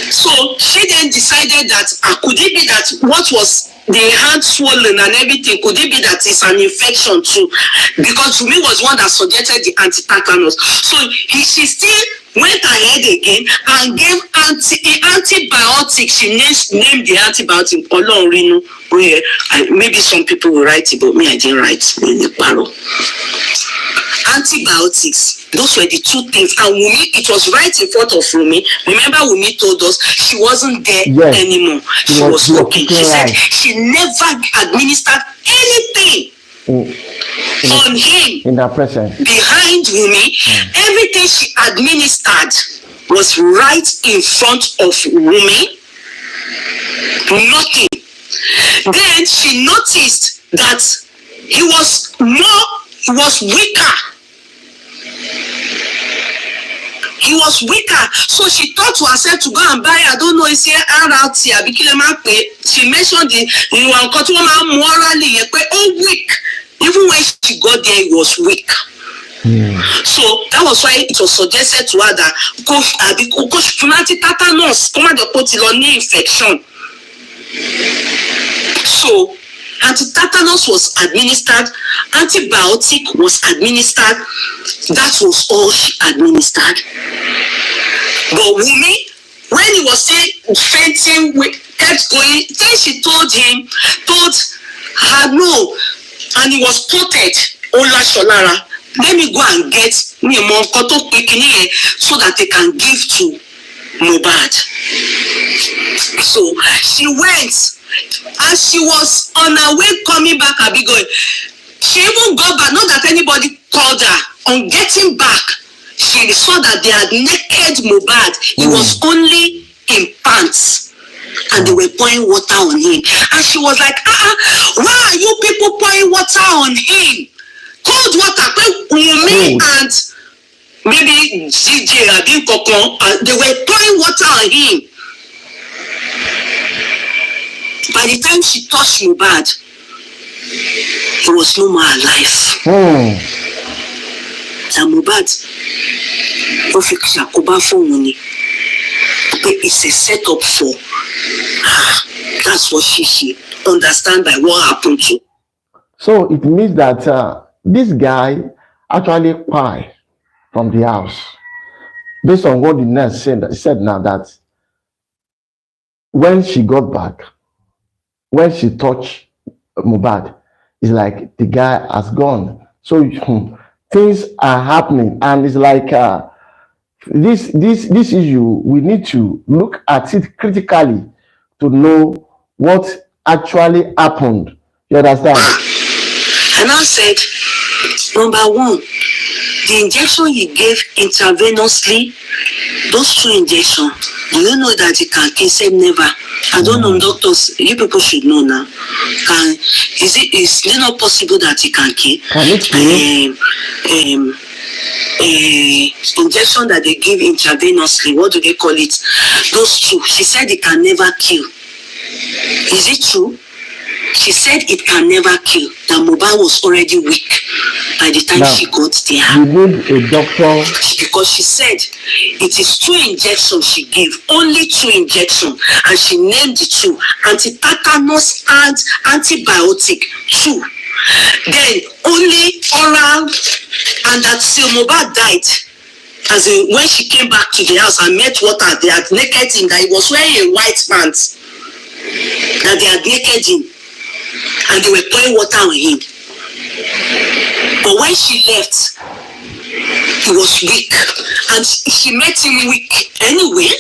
so she then decided that could it be that what was the hand swollen and everything, could it be that it's an infection too? Because Wunmi was one that suggested the anti-tetanus. So she still went ahead again and gave antibiotics. She named the antibiotic. Maybe some people will write it, but me, I didn't write. Antibiotics. Those were the two things. And Wunmi, it was right in front of Wunmi. Remember, Wunmi told us she wasn't there anymore. She was working. She said she never administered anything on him in her presence behind Wunmi. Everything she administered was right in front of Wunmi. Nothing. Then she noticed that he was weaker. He was weaker, so she thought to herself to go and buy, I don't know, it's here F0ught. She mentioned the one morally weak. Even when she got there, he was weak. So that was why it was suggested to her that because tetanus, infection. So anti-tetanus was administered, antibiotic was administered. That was all she administered. But Wunmi, when he was still fainting, kept going. Then she told her no, and he was spotted. Ola Sholara, let me go and get me a monkoto picking so that they can give to Mohbad. So she went. As she was on her way coming back, she even got back. Not that anybody called her. On getting back, she saw that they had naked Mohbad. He was only in pants, and they were pouring water on him. And she was like, why are you people pouring water on him? Cold water. Wunmi and maybe DJ Adin Kokon, they were pouring water on him. By the time she touched Mohbad, he was no more alive. And Mohbad, it's a setup for her. That's what she understand by what happened to. So it means that this guy actually Kpai from the house. Based on what the nurse said now, that when she got back, when she touched Mohbad, it's like the guy has gone. So things are happening, and it's like this issue, we need to look at it critically to know what actually happened. You understand? And I said, number one, the injection he gave intravenously, those two injections, do you know that it can kill? Said never. I don't know, doctors, you people should know now. Is it not possible that it can kill? Injection that they give intravenously, what do they call it? Those two, she said it can never kill. Is it true? she said it can never kill. That Mohbad was already weak by the time she got there. You need a doctor. Because she said it is 2 injections she gave, only 2 injections, and she named the 2: anti-tetanus and antibiotic 2. Then only oral, and that till Mohbad died. As in, when she came back to the house and met water, they had naked him, that he was wearing a white pants, that they had naked him, and they were pouring water on him. But when she left, he was weak, and she met him weak anyway.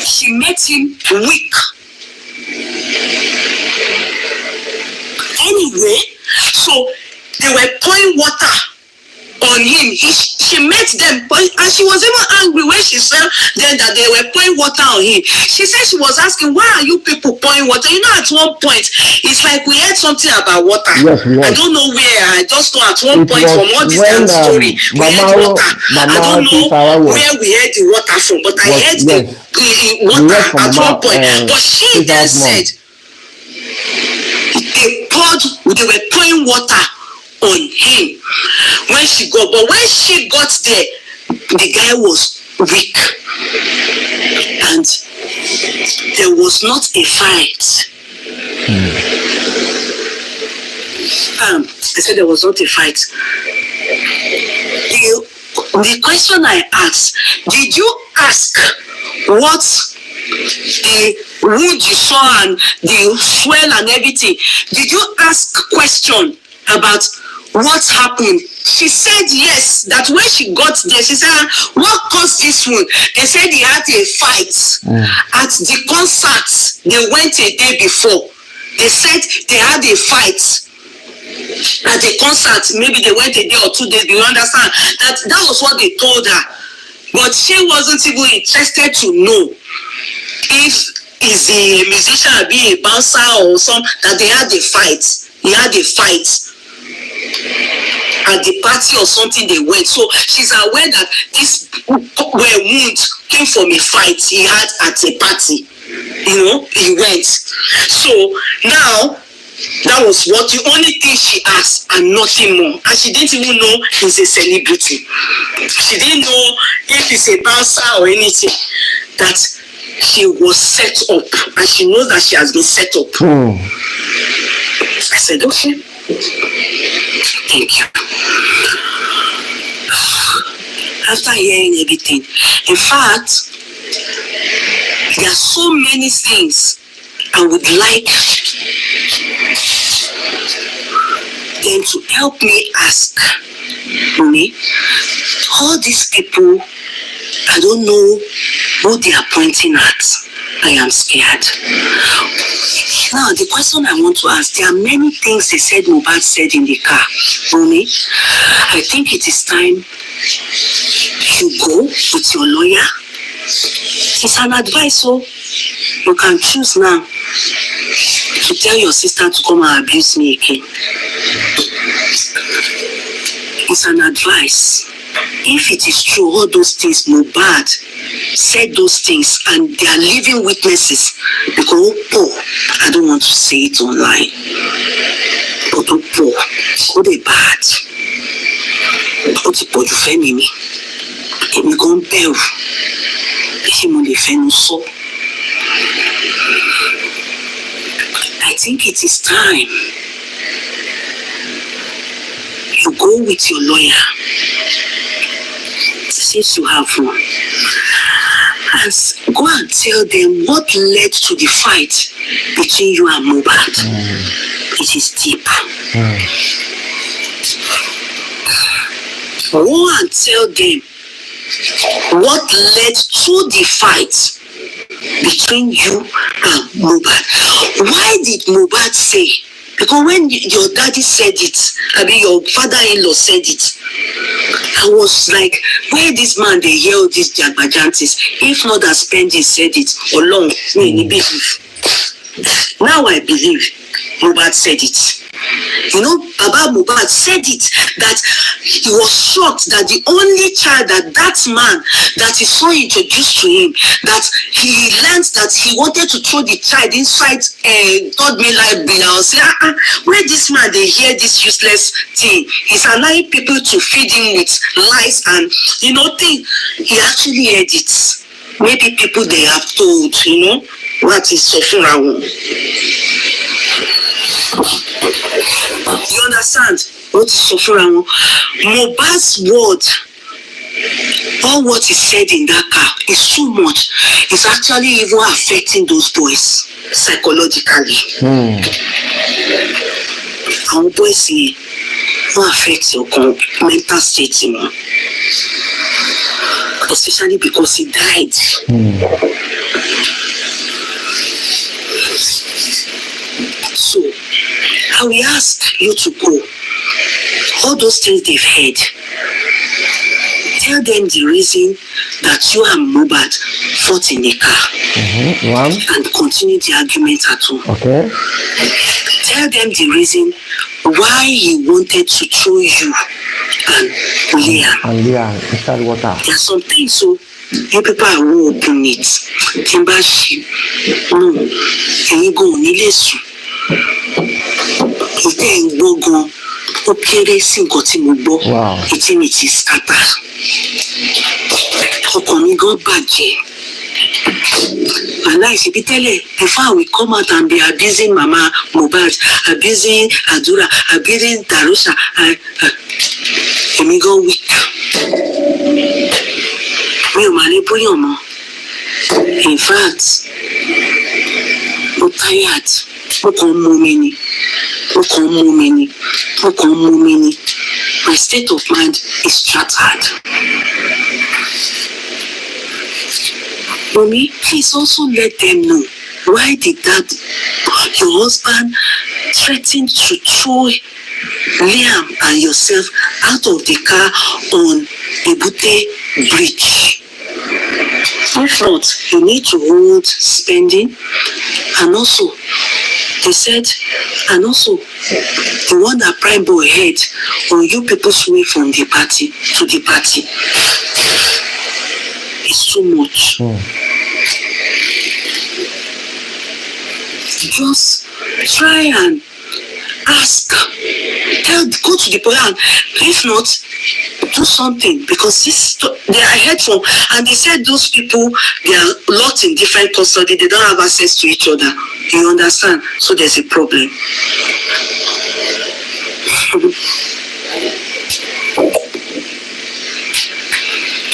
She met him weak anyway. So they were pouring water on him. She met them, and she was even angry when she said then that they were pouring water on him. She said she was asking, why are you people pouring water? You know, at one point, it's like we heard something about water. Yes, I don't know where. I just know at one point from all this story, we heard water. I don't know where we heard the water from, but I heard the water at one point. But she then said they were pouring water on him when she got, but when she got there, the guy was weak, and there was not a fight. I said there was not a fight. The question I asked, did you ask what the wound you saw and the swell and everything? Did you ask question about what happened? She said yes, that when she got there, she said, what caused this wound? They said he had a fight at the concert. They went a day before. They said they had a fight at the concert. Maybe they went a day or 2 days. Do you understand? That was what they told her. But she wasn't even interested to know if he's a musician or be a bouncer or something, that they had a fight. He had a fight at the party or something they went. So she's aware that this wound came from a fight he had at a party. You know, he went. So now, that was what the only thing she asked, and nothing more. And she didn't even know he's a celebrity. She didn't know if he's a bouncer or anything. That she was set up, and she knows that she has been set up. I said, okay, thank you. After hearing everything, in fact, there are so many things I would like them to help me ask me. All these people, I don't know who they are pointing at. I am scared. Now, the question I want to ask, there are many things they said Mohbad said in the car. Wunmi, I think it is time you go with your lawyer. It's an advice, so you can choose now to tell your sister to come and abuse me again. It's an advice. If it is true, all those things, Mohbad said those things, and they are living witnesses. Because, I don't want to say it online. But, they bad. But you fẹ́ mi. Èmi gan bẹ̀rù. Ṣé mo lè fẹ́nu sọ? I think it is time you go with your lawyer, since you have one, and go and tell them what led to the fight between you and Mohbad. It is deep. Go and tell them what led to the fight between you and Mohbad. Why did Mohbad say? Because when your daddy said it, I mean your father-in-law said it, I was like, where this man they hear all these jagbajantis? If not that Spendi said it along, me believe. Now I believe Mohbad said it. You know, Baba Mohbad said it, that he was shocked that the only child that man that his son introduced to him, that he learned that he wanted to throw the child inside third me library and say, where this man they hear this useless thing? He's allowing people to feed him with lies and thing. He actually heard it. Maybe people they have told, what is suffering around. You understand what is suffering? Mohbad's word, all what he said in that car is too much. It's actually even affecting those boys psychologically. Our boys will affect your mental state, especially because he died. So I will ask you to go. All those things they've heard, tell them the reason that you and Mohbad fought in the car and continue the argument at home. Okay. Tell them the reason why he wanted to throw you and Leah inside water. There are some things so you people will open it. Timbashi, no, and you go on Nilesu. Then go. Okay, single team will wow. It is scatter. Okomi go badge. And I say, before we come out and be abusing Mama Mohbad, abusing Adura, abusing Darusha, and go weak. In fact, I'm tired. My state of mind is shattered. Mommy, please also let them know why did that your husband threatened to throw Liam and yourself out of the car on Ebute Bridge. F0ught, you need to hold spending, and also they said, and also the one that Primeboy had on you people's way from the party to the party is too much. Just try and ask, go to the point, and if not, do something, because they are heard from, and they said those people, they are locked in different custody, they don't have access to each other. You understand? So there's a problem.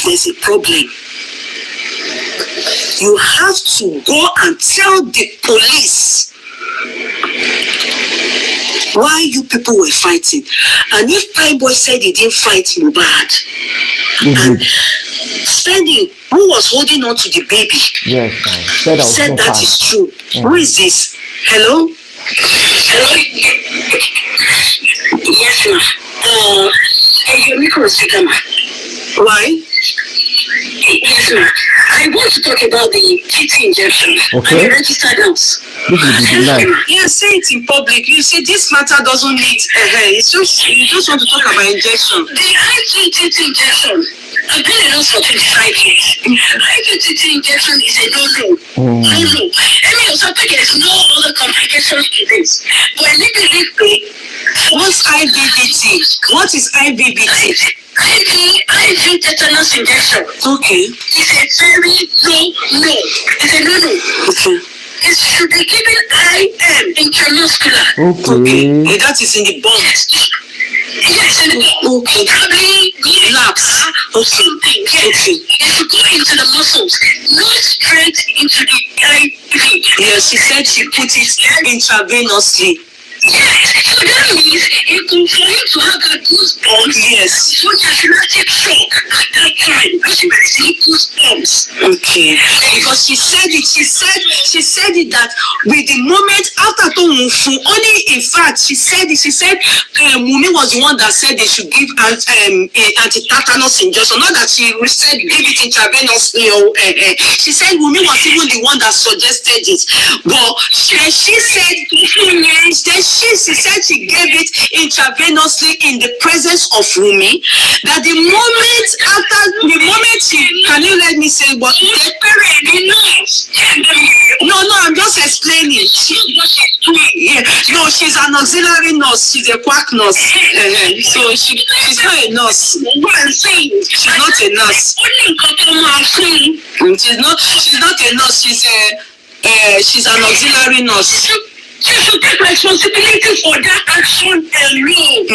There's a problem. You have to go and tell the police why you people were fighting. And if Primeboy said he didn't fight Mohbad, and Spending, who was holding on to the baby, yes, said that is true. Who is this? Hello? Hello? Yes, ma'am. Why? Yes, ma'am. I want to talk about the TT injection. Okay. The registered house. You say it in public. You say this matter doesn't need. It's just you just want to talk about injection. The IGTT injection. I've been in for 25 years. IGTT injection is a no-no. No-no. I mean, something there's no other complications to this. But what's IVBT? What is IVBT? IV tetanus injection. Okay. It's a very no. It's a no. Okay. It should be given IM intramuscular. Okay. That is in the bone. Yes, in the bone. Okay. Probably laps or something. Yes. Okay. It should go into the muscles, not straight into the IV. Yes, she said she put it intravenously. Yes, so that means it could for you to have that goosebumps. Yes. So there's not a shock at that time. She might say goosebumps. Okay. Because she said it that with the moment after Tomufu, only in fact she said Wunmi was the one that said they should give anti-tetanus injection. Not that she said give it intravenously. She said Wunmi was even the one that suggested it. But she said she said she gave it intravenously in the presence of Wunmi. That the moment she, can you let me say what? No, I'm just explaining. No, she's an auxiliary nurse. She's a quack nurse. So she's not a nurse. She's not a nurse. She's not a nurse. She's an auxiliary nurse. She should take responsibility for that action alone.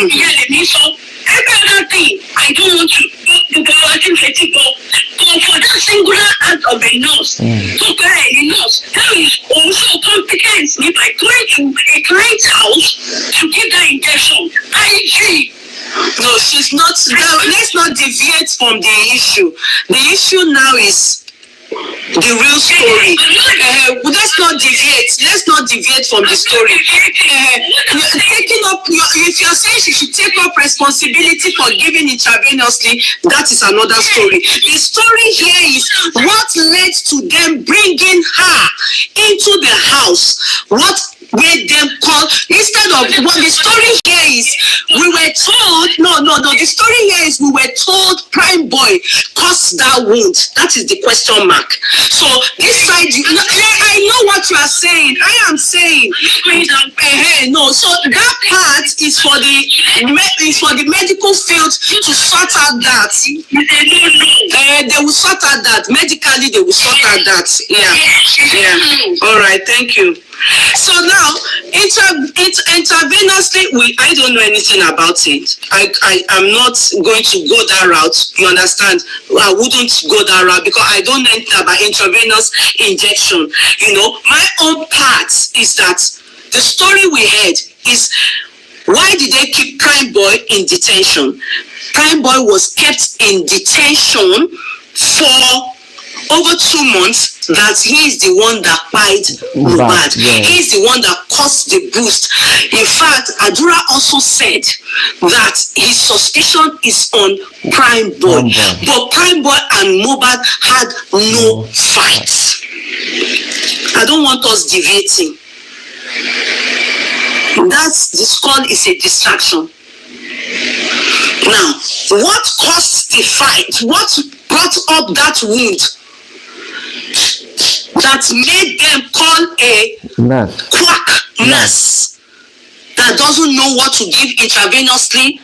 So every other thing, I don't want to do but for that singular act of a nurse, to carry a nurse, that is also competence. If I go into a client's house to give that injection, IG. No, she's not. Let's not deviate from the issue. The issue now is the real story. Let's not deviate from the story. Taking up if you're saying she should take up responsibility for giving intravenously, that is another story. The story here is what led to them bringing her into the house. What made them call instead of what the story here is? We were told the story here is we were told Primeboy caused that wound. That is the question mark. So this side, I know what you are saying. I am saying no. So that part is for the medical field to sort out that. They will sort out that medically. They will sort out that. Yeah. All right. Thank you. So now, intravenously, I don't know anything about it. I'm not going to go that route. You understand? I wouldn't go that route because I don't know anything about intravenous injection. My own part is that the story we heard is why did they keep Primeboy in detention? Primeboy was kept in detention for over 2 months. That he is the one that kpied Mohbad. He is the one that caused the boost. In fact, Adura also said that his suspicion is on Primeboy. But Primeboy and Mohbad had no fight. I don't want us deviating. This call is a distraction. Now, what caused the fight? What brought up that wound that made them call a quack nurse that doesn't know what to give intravenously?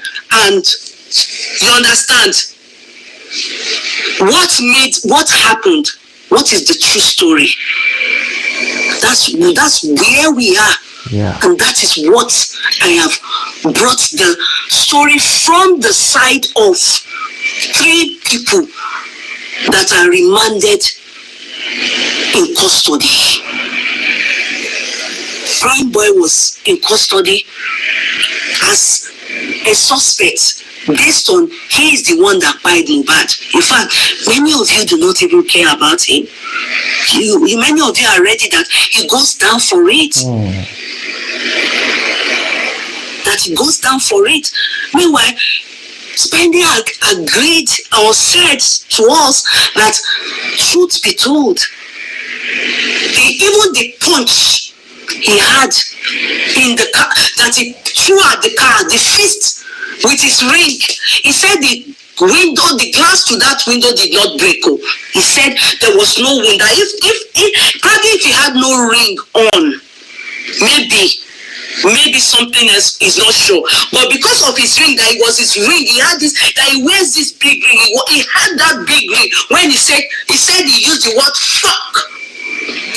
And you understand what happened? What is the true story? That's where we are. And that is what I have brought the story from the side of 3 people that are remanded in custody. Primeboy was in custody as a suspect based on he is the one that kpied Mohbad. In fact, many of you do not even care about him. Many of you are ready that he goes down for it. That he goes down for it. Meanwhile, Spendi agreed or said to us that truth be told, even the punch he had in the car that he threw at the car, the fist with his ring, he said the glass to that window did not break. He said there was no window. If he had no ring on, maybe something else is not sure. But because of his ring, that it was his ring, he had this, that he wears this big ring. He had that big ring. When he said he used the word fuck.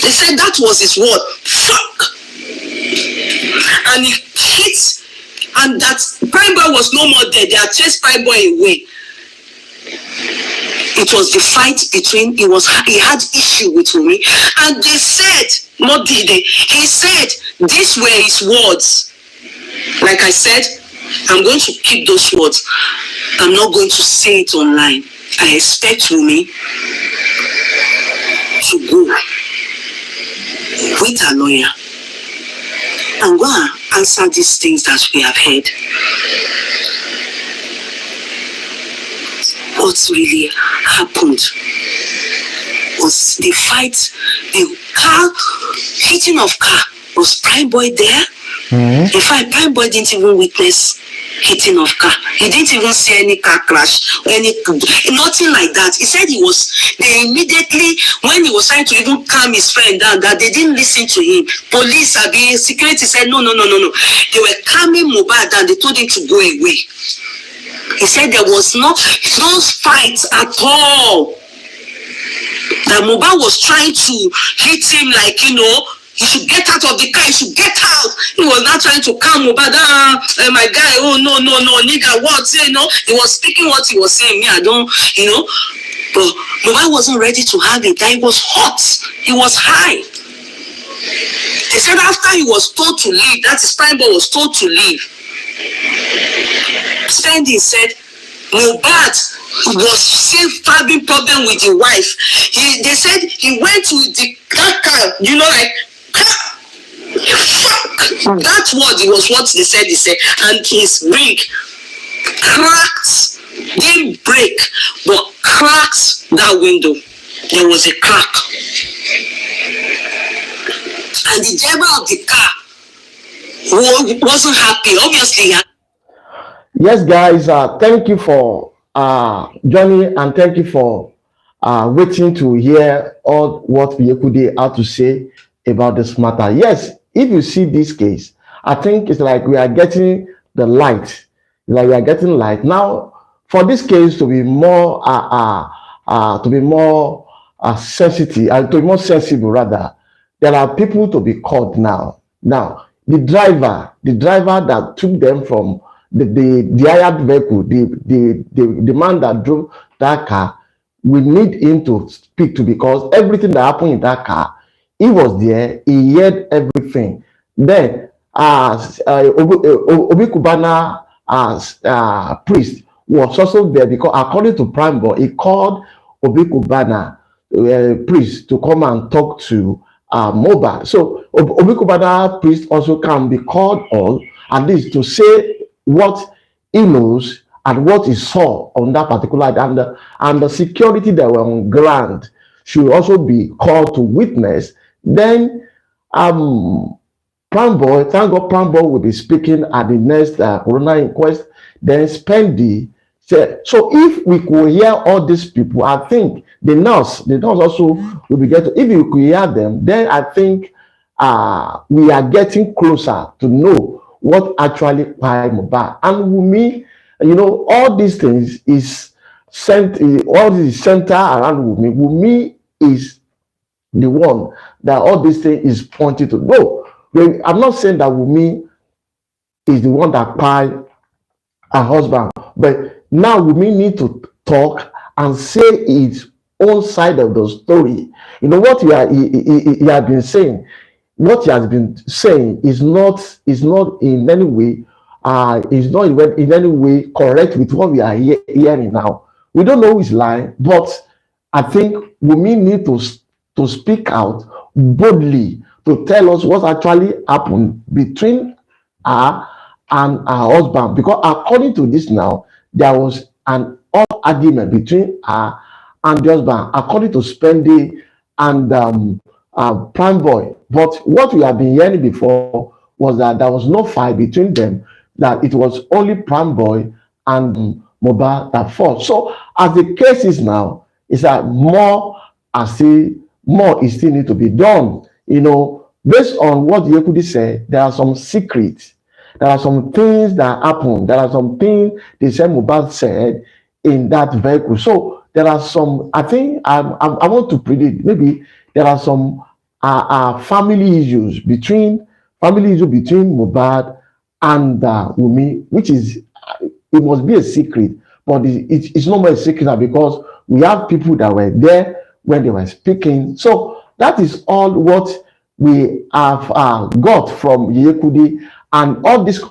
They said that was his word, fuck. And he hit, and that Primeboy was no more there. They had chased Primeboy away. It was the fight between, he had issue with Wunmi, and they said, he said, these were his words. Like I said, I'm going to keep those words. I'm not going to say it online. I expect Wunmi to go with a lawyer and go and answer these things that we have heard. What really happened was the fight, the car, hitting of car. Was Primeboy there? In fact, Primeboy didn't even witness hitting of car. He didn't even see any car crash or nothing like that. He said they immediately, when he was trying to even calm his friend down, that they didn't listen to him. Police, security said, no. They were calming Mohbad down. They told him to go away. He said there was no fight at all. That Mohbad was trying to hit him like, he should get out of the car, he should get out. He was not trying to calm Mohbad. My guy, oh no, nigga, what? He was speaking what he was saying. Me, I don't, But Mohbad wasn't ready to have it. That he was hot. He was high. They said after he was told to leave, that is Primeboy was told to leave. Sandy said, Mohbad was still having problem with the wife. They said he went to that car, like, fuck. That word was what they said. And his ring cracked, didn't break, but cracked that window. There was a crack. And the driver of the car wasn't happy. Obviously, yes, guys, thank you for joining, and thank you for waiting to hear all what YeyeKudi had to say about this matter. Yes, if you see this case, I think it's like we are getting the light. Like we are getting light now. For this case to be more sensitive, to be more sensible rather, there are people to be called now. Now, the driver that took them from the hired vehicle, the man that drove that car, we need him to speak to, because everything that happened in that car, he was there, he heard everything. Then Obi Kubana priest was also there, because according to Primeboy, he called Obi Kubana priest to come and talk to Mohbad. So Obi Kubana priest also can be called on, at least to say what he knows and what he saw on that particular, and the security that were on ground should also be called to witness. Then Primeboy, thank God Primeboy will be speaking at the next coroner inquest. Then Spendy said, so if we could hear all these people, I think the nurse also will be getting, if you could hear them, then I think we are getting closer to know what actually Kpai Mohbad and Wunmi, all these things is all this center around Wunmi. Wunmi is the one that all these things is pointing to. No, I'm not saying that Wunmi is the one that Kpai her husband, but now Wunmi need to talk and say his own side of the story. What he has been saying. What he has been saying is not in any way in any way correct with what we are hearing now. We don't know who is lying, but I think Wunmi need to speak out boldly to tell us what actually happened between her and her husband, because according to this now, there was an argument between her and the husband, according to Spendy and Primeboy. But what we have been hearing before was that there was no fight between them, that it was only Primeboy and Mohbad that fought. So as the case is now, it's that more is still need to be done. Based on what YeyeKudi said, there are some secrets. There are some things that happened. There are some things they said Mohbad said in that vehicle. So there are some, I think I want to predict, maybe there are some family issues between Mohbad and Wunmi, which is, it must be a secret, but it's not more a secret now, because we have people that were there when they were speaking. So that is all what we have got from YeyeKudi, and all this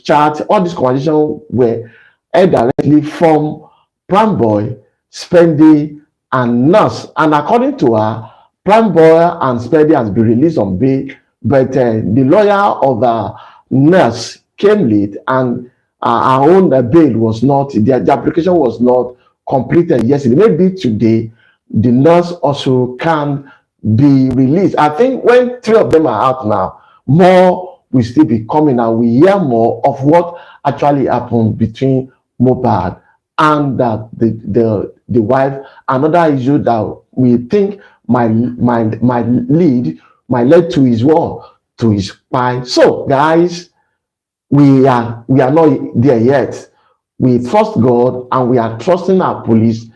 chat, all this conversation were heard directly from Primeboy, Spendy, and Nurse. And according to her, Primeboy and Spendy has been released on bail, but the lawyer of the Nurse came late, and our own bail was not, the application was not completed yesterday. Maybe today the Nurse also can be released. I think when 3 of them are out now, more will still be coming, and we hear more of what actually happened between Mohbad and the wife. Another issue that we think might lead to his war, to his Kpai. So guys, we are not there yet. We trust God, and we are trusting our police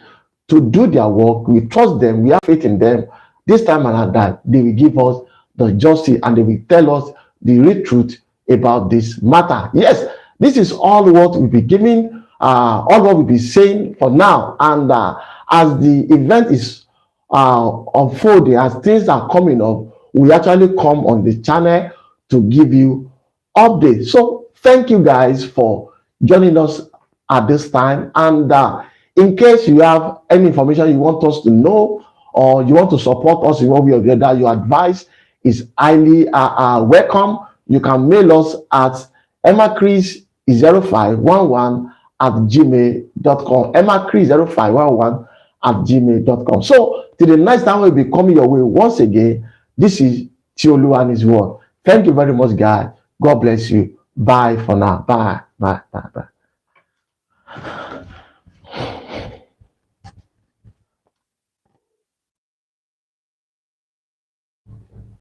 to do their work. We trust them. We have faith in them. This time around, that they will give us the justice, and they will tell us the real truth about this matter. Yes, this is all what we'll be giving, all what we'll be saying for now. And as the event is unfolding, as things are coming up, we actually come on the channel to give you updates. So thank you guys for joining us at this time. And in case you have any information you want us to know, or you want to support us in one way or the other, your advice is highly welcome. You can mail us at xp0sed@gmail.com. xp0sed@gmail.com. So till the next time we'll be coming your way once again, this is Tiolu and his word. Thank you very much, guys. God bless you. Bye for now. Bye.